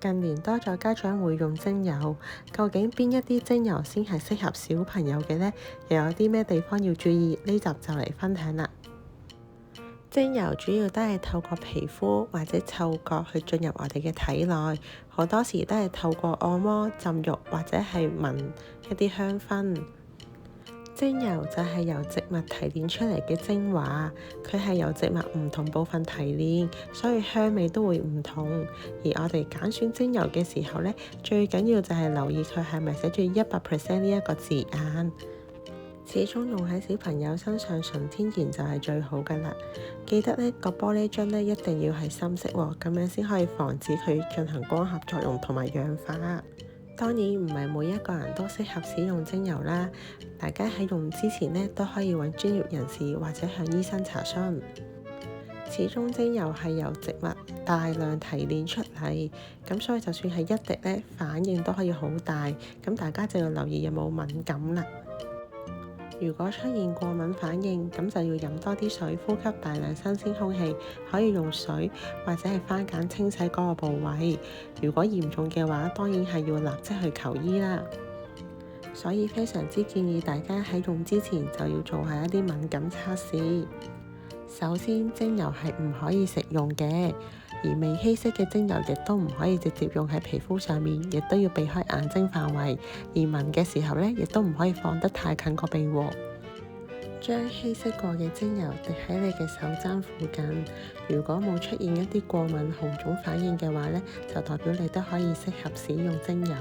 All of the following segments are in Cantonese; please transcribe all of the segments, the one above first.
近年多咗家長會用精油，究竟邊一啲精油先係適合小朋友嘅呢？又有啲咩地方要注意？呢集就嚟分享啦。精油主要都係透過皮膚或者嗅覺去進入我哋嘅體內，好多時都係透過按摩、浸浴或者係聞一啲香薰。精油就係由植物提煉出嚟嘅精華，佢係由植物唔同部分提煉，所以香味都會唔同。而我哋揀選精油嘅時候呢，最緊要就係留意佢係咪寫住100%呢一個字眼。始終用喺小朋友身上純天然就係最好㗎喇。記得呢個玻璃樽呢一定要係深色喎，咁樣先可以防止佢進行光合作用同埋氧化。當然唔係每一個人都適合使用精油啦，大家喺用之前呢都可以揾專業人士或者向醫生查詢。始終精油係由植物大量提煉出嚟，咁所以就算係一滴呢，反應都可以好大，咁大家就要留意有冇敏感啦。如果出現過敏反應，咁就要飲多啲水，呼吸大量新鮮空氣，可以用水或者係番梘清洗嗰個部位。如果嚴重嘅話，當然係要立即去求醫啦。所以非常之建議大家喺用之前就要做下一啲敏感測試。首先，精油係唔可以食用嘅，而未稀釋嘅精油亦都唔可以直接用喺皮膚上面，亦都要避開眼睛範圍。而聞嘅時候呢，亦都唔可以放得太近個鼻喎。將稀釋過嘅精油滴喺你嘅手踭附近，如果冇出現一啲過敏紅腫反應嘅話呢，就代表你都可以適合使用精油。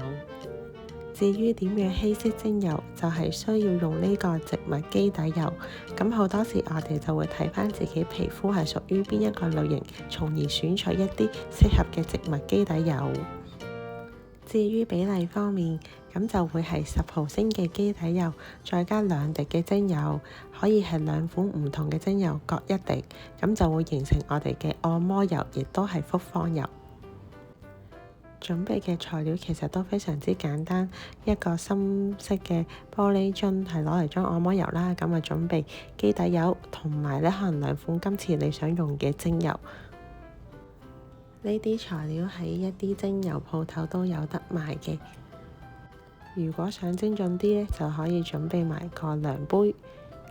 至於點樣稀釋精油，就係需要用呢個植物基底油。咁好多時我哋就會睇返自己皮膚係屬於邊一個類型，從而選取一啲適合嘅植物基底油。至於比例方面，咁就會係10毫升嘅基底油，再加2滴嘅精油，可以係2款唔同嘅精油各1滴，咁就會形成我哋嘅按摩油，亦都係複方油。準備嘅材料其實都非常之簡單，一個深色嘅玻璃樽係攞嚟裝按摩油啦，咁啊準備基底油同埋咧可能2款今次你想用嘅精油。呢啲材料喺一啲精油鋪頭都有得賣嘅。如果想精準啲咧，就可以準備埋個量杯。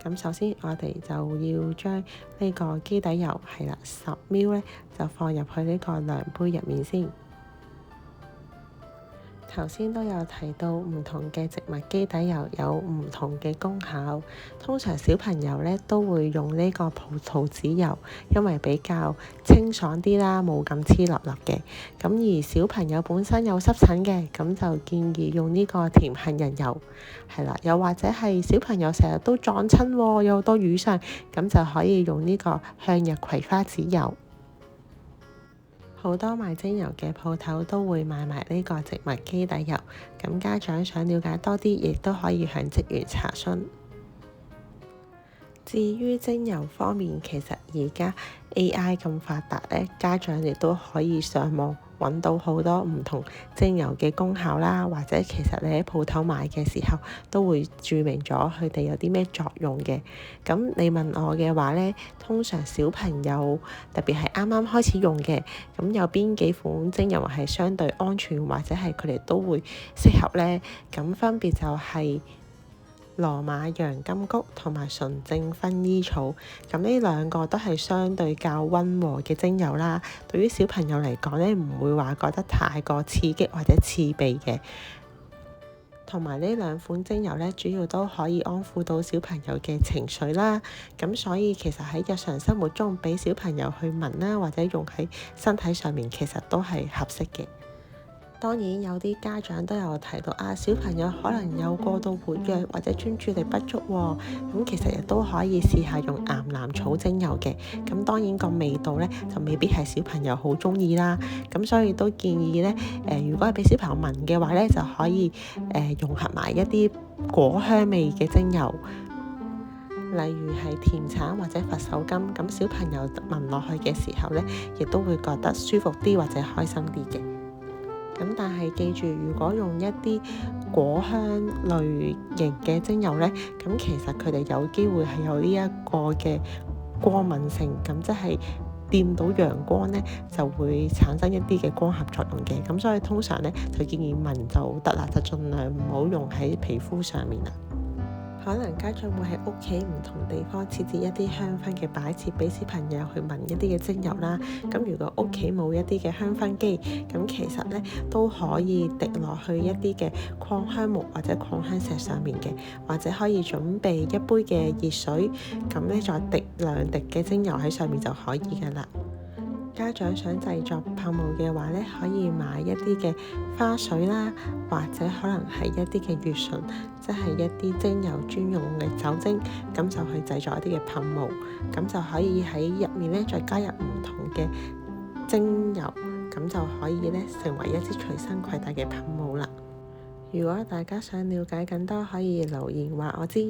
咁首先我哋就要將呢個基底油係啦10ml咧，就放入去呢個量杯入面先。頭先都有提到唔同嘅植物基底油有唔同嘅功效，通常小朋友咧都會用呢個葡萄籽油，因為比較清爽啲啦，冇咁黐立立嘅。咁而小朋友本身有濕疹嘅，咁就建議用呢個甜杏仁油，係啦，又或者係小朋友成日都撞親，有好多瘀傷，咁就可以用呢個向日葵花籽油。好多賣精油嘅鋪頭都會賣埋呢個植物基底油，咁家長想了解多啲，亦都可以向職員查詢。至於精油方面，其實而家 AI 咁發達咧，家長亦都可以上網揾到好多唔同精油嘅功效啦，或者其實你喺鋪頭買嘅時候都會註明咗佢哋有啲咩作用嘅。咁你問我嘅話呢，通常小朋友特別係啱啱開始用嘅，咁有邊幾款精油係相對安全，或者係佢哋都會適合呢？咁分別就係羅馬洋甘菊同埋純正薰衣草，咁呢2個都係相對較溫和嘅精油啦。對於小朋友嚟講呢，唔會話覺得太過刺激或者刺鼻嘅。同埋呢2款精油呢，主要都可以安撫到小朋友嘅情緒啦。咁所以其實喺日常生活中俾小朋友去聞啦，或者用喺身體上面，其實都係合適嘅。當然有啲家長都有提到小朋友可能有過度活躍或者專注力不足喎，咁其實亦都可以試下用岩蘭草精油嘅。咁當然個味道呢，就未必係小朋友好中意啦，咁所以都建議呢，如果係俾小朋友聞嘅話呢，就可以融合埋一啲果香味嘅精油，例如係甜橙或者佛手柑，咁小朋友聞落去嘅時候呢，亦都會覺得舒服啲或者開心啲嘅。咁但係記住，如果用一啲果香類型嘅精油呢，咁其實佢哋有機會係有呢一個嘅過敏性，咁即係掂到陽光咧，就會產生一啲嘅光合作用嘅。咁所以通常咧就建議聞就得啦，就盡量唔好用喺皮膚上面啦。可能家長會喺屋企唔同地方設置一啲香薰嘅擺設，俾小朋友去聞一啲嘅精油啦。咁如果屋企冇一啲嘅香薰機，咁其實咧都可以滴落去一啲嘅擴香木或者擴香石上面嘅，或者可以準備一杯嘅熱水，咁咧再滴兩滴嘅精油喺上面就可以㗎啦。家長想製作噴霧嘅話咧，可以買一啲嘅花水啦，或者可能係一啲嘅乙醇，即係一啲精油專用嘅酒精，咁就去製作一啲嘅噴霧，咁就可以喺入面咧再加入唔同嘅精油，咁就可以咧成為一支隨身攜帶嘅噴霧啦。如果大家想了解更多，可以留言話我知。